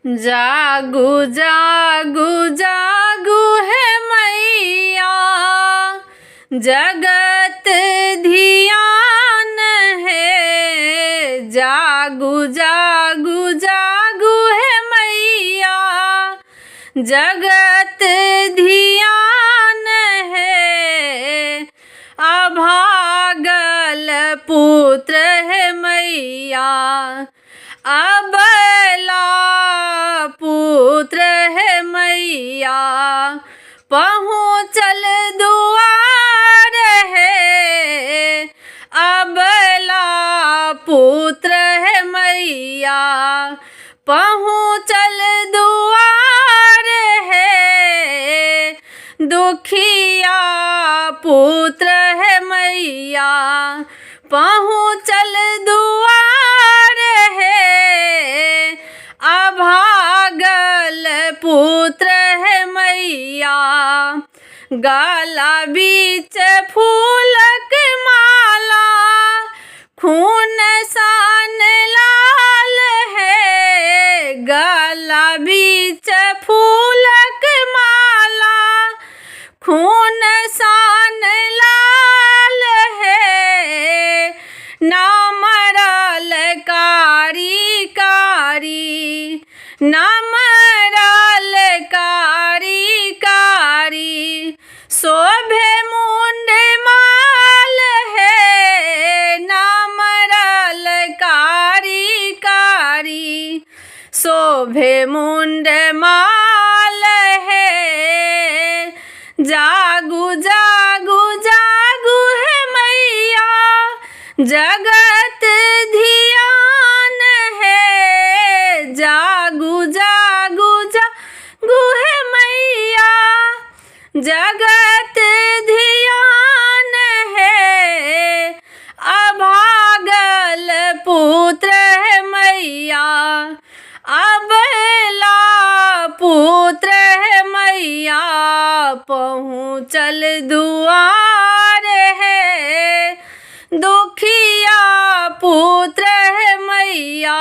जागू जागू जागू है मैया, जगत धियान है। जागू जागू जागू है मैया, जगत धियान है। अभागल पुत्र है मैया, अबला पुत्र है मैया। पहुँचल दुआर है, अबला पुत्र है मैया। पहुँचल दुआर है, दुखिया पुत्र है मैया। पहुँचल दुआर है, अभागल पुत्र है मैया। गला बीच फूलक माला, खून सान लाल है। गला बीच फूलक माला, खून सान लाल है। नाम रल कारी कारी, नाम रल कारी कारी। शोभे मुंड माल है, नाम रल कारी कारी। शोभे मुंड माल है। जागू जागू जागू है मैया, जगत धियान है। जागू जागू जागू है मैया, जगत धियान है। अभागल पुत्र है मैया, अबला पुत्र है मैया। पहुँचल दुआर है, दुखिया पुत्र है मैया।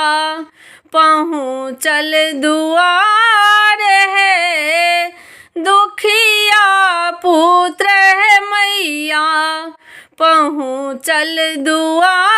पहुँचल दुआर है, दुखिया पुत्र है मैया। पहुँचल दुआर